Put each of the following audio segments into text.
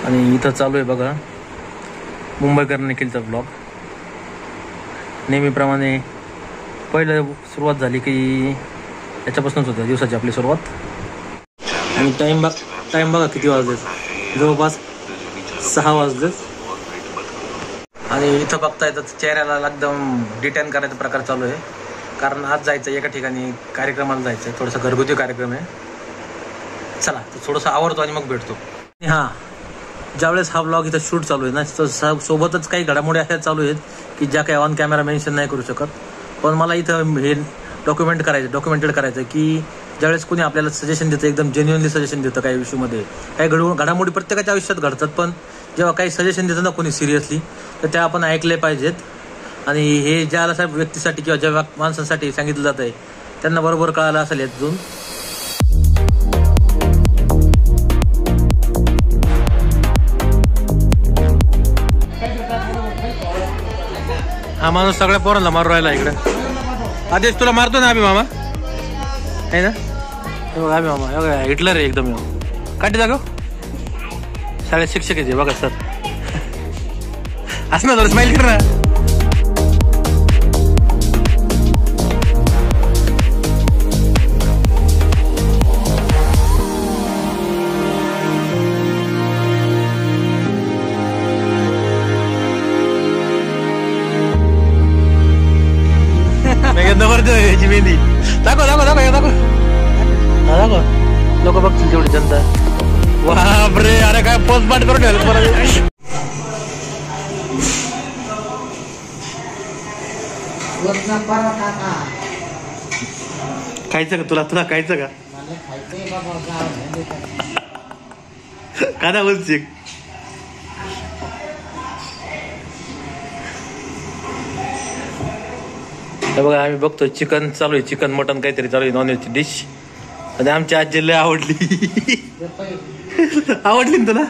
आणि इथं चालू आहे बघा मुंबईकरांनी केलचा ब्लॉग. नेहमीप्रमाणे पहिलं सुरुवात झाली की याच्यापासूनच होतं दिवसाची आपली सुरुवात. आणि टाईम बघा किती वाजले, जवळपास 6 वाजले. आणि इथं बघता येतं चेहऱ्याला एकदम डिटेन करायचा प्रकार चालू आहे, कारण आज जायचं एका ठिकाणी कार्यक्रमाला जायचं आहे. थोडासा घरगुती कार्यक्रम आहे. चला थोडंसं आवरतो आणि मग भेटतो. हां, ज्यावेळेस हा ब्लॉग इथं शूट चालू आहे ना, तर सोबतच काही घडामोडी अशा चालू आहेत की ज्या काही ऑन कॅमेरा मेन्शन नाही करू शकत. पण मला इथं हे डॉक्युमेंटेड करायचं की ज्यावेळेस कोणी आपल्याला सजेशन देतं, एकदम जेन्युअनली सजेशन देतं काही इश्यूमध्ये, काही घडामोडी प्रत्येकाच्या आयुष्यात घडतात, पण जेव्हा काही सजेशन देतं ना कोणी सिरियसली, तर त्या आपण ऐकले पाहिजेत. आणि हे ज्या व्यक्तीसाठी किंवा ज्या माणसांसाठी सांगितलं जात आहे त्यांना बरोबर कळालं असेल यातून. हा माणूस सगळ्या पोरांना मारू राहिला इकडे. आदेश तुला मारतो ना अभि मामा, आहे ना? अभि मामा हिटलर आहे एकदम. काठी जागो, शाळेत शिक्षक आहे बघा सर. असं ना थोडं स्माइल कर ना. याची मेहंदी दाखव लोक बघतील तेवढी जनता. बापरे, अरे काय पोस्ट पाठ करून ठेवलं. खायचं का तुला खायचं का? कादा बोलशील. बघा आम्ही बघतोय चिकन चालू आहे, चिकन मटन काहीतरी चालू आहे, नॉनव्हेजची डिश. आणि आमच्या आजीला आवडली. आवडली ना तुला?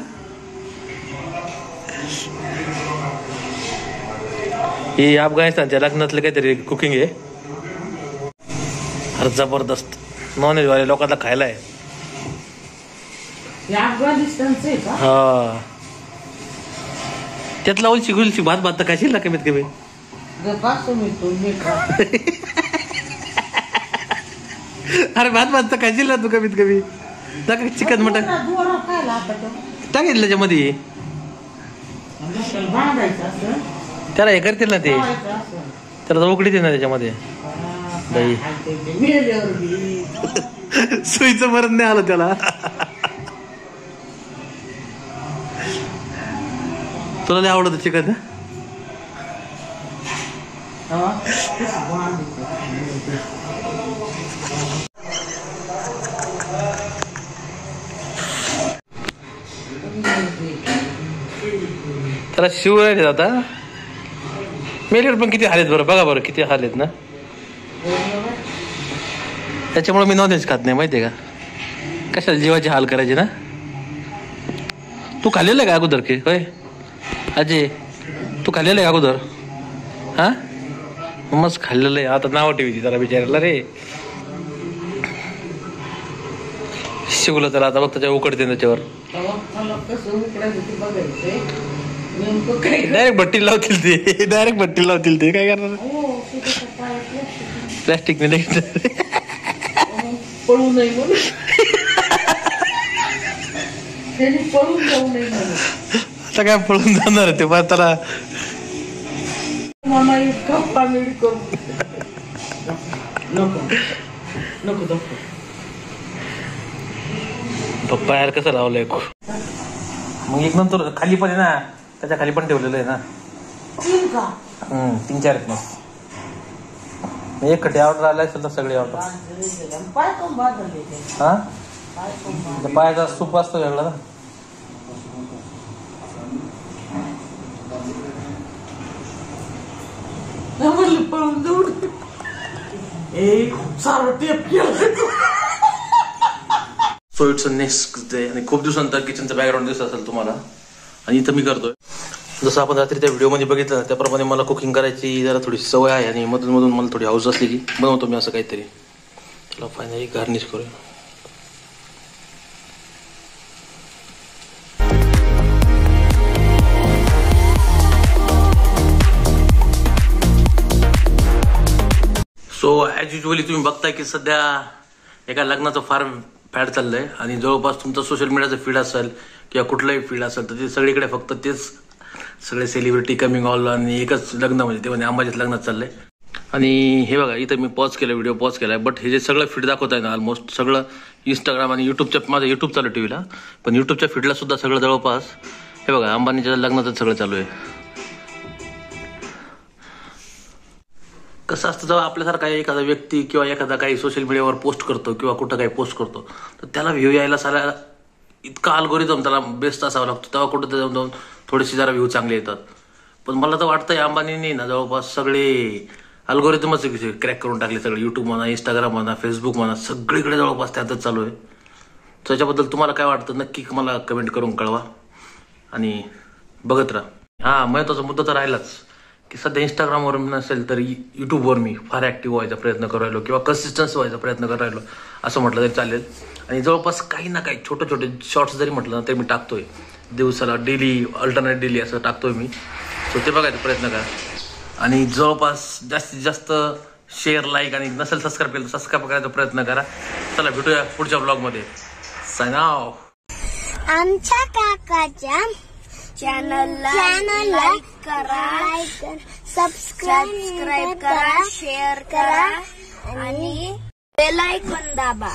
ही अफगाणिस्तानच्या लग्नातलं काहीतरी कुकिंग आहे. अरे जबरदस्त नॉनव्हेज वाले लोकांना खायला आहे. हा त्यातला उलची भात तर खाशील ना कमीत कमी. अरे भात तर खाशील ना तू कमीत कमी. चिकन मटन टाकेल त्याच्यामध्ये, त्याला हे करतील ना ते, त्याला उकडी दे ना त्याच्यामध्ये. बाई सुईचं मरण नाही आलं त्याला. तुला नाही आवडत चिकन? त्याला शिव राहिले आता मेलीवर पण किती हाल आहेत बरं. बघा बरं किती हाल आहेत ना. त्याच्यामुळे मी नॉनव्हेज खात नाही माहितीये का. कशाला जीवाचे हाल करायचे ना. तू खाल्लेलं आहे का अगोदर की होय अजय? तू खाल्लेलं आहे अगोदर? हा मस्त खाल्लेलं आहे. आता नाव ठेवायची त्याला बिचारायला रे. शिवलं त्याला आता बघ त्याच्या उकडते त्याच्यावर. डायरेक्ट भट्टी लावतील ते. काय करणार? प्लॅस्टिक नाही पळू नये म्हणून. आता काय पळून जाणार ते पण त्याला. नको पप्पा यार कसं लावलंय. मग एक नंतर खाली पण आहे ना, त्याच्या खाली पण ठेवलेलं आहे ना. 3-4 आहेत मग. एक कटी ऑर्डर आलाय सुद्धा सगळे ऑर्डर. हा पायाचा सूप असतो वेगळा ना. सो इट्स नेक्स्ट डे आणि खूप दिवसांतर किचनचा बॅकग्राऊंड दिसत असेल तुम्हाला. आणि इथं मी करतोय जसं आपण रात्री त्या व्हिडिओमध्ये बघितलं त्याप्रमाणे मला कुकिंग करायची जरा थोडी सवय आहे आणि मधून मधून मला थोडी हौस असली की बनवतो मी असं काहीतरी. चला फायनली गार्निश करूया. सो ॲज युजली तुम्ही बघताय की सध्या एका लग्नाचं फार फॅड चाललंय आणि जवळपास तुमचं सोशल मीडियाचं फीड असेल किंवा कुठलंही फीड असेल तर ते सगळीकडे फक्त तेच सगळे सेलिब्रिटी कमिंग ऑल आणि एकच लग्न म्हणजे ते म्हणजे अंबाजीत लग्नात चाललंय. आणि हे बघा इथं मी पॉज केला, व्हिडिओ पॉज केलाय, बट हे जे सगळं फीड दाखवत आहे ना ऑलमोस्ट सगळं इंस्टाग्राम आणि युट्यूबच्या, माझं युट्यूब चालू टीव्हीला, पण युट्यूबच्या फीडला सुद्धा सगळं जवळपास हे बघा अंबानीच्या लग्नाचं सगळं चालू आहे. कसं असतं जेव्हा आपल्यासारखा एखादा व्यक्ती किंवा एखादा काही सोशल मीडियावर पोस्ट करतो किंवा कुठं काही पोस्ट करतो तर त्याला व्ह्यू यायला सारा इतका अल्गोरिदम त्याला बेस्ट असावा लागतो, तेव्हा कुठं जाऊन थोडेसे जरा व्ह्यू चांगले येतात. पण मला तर वाटतंय अंबानीने ना जवळपास सगळे अल्गोरिदमच क्रॅक करून टाकले, सगळे युट्यूब म्हणा, इंस्टाग्राम म्हणा, फेसबुक म्हणा, सगळीकडे जवळपास त्यातच चालू आहे. त्याच्याबद्दल तुम्हाला काय वाटतं नक्की मला कमेंट करून कळवा आणि बघत राहा. हा महत्वाचा मुद्दा तर राहिलाच की सध्या इंस्टाग्रामवर नसेल तर युट्यूबवर मी फार ॲक्टिव्ह व्हायचा प्रयत्न करायलो किंवा कन्सिस्टन्सी व्हायचा प्रयत्न करायलो असं म्हटलं तरी चालेल. आणि जवळपास काही ना काही छोटे छोटे शॉर्ट्स जरी म्हटलं ना ते मी टाकतोय दिवसाला, डेली, अल्टरनेट डेली असं टाकतोय मी. सो ते बघायचा प्रयत्न करा आणि जवळपास जास्तीत जास्त शेअर, लाईक आणि नसेल सबस्क्राईब केलं तर सबस्क्राईब करायचा प्रयत्न करा. चला भेटूया पुढच्या ब्लॉगमध्ये. Sign off. आमच्या काकाच्या चॅनलला लाईक करा, सबस्क्राईब करा, शेअर करा आणि बेल आयकॉन दाबा.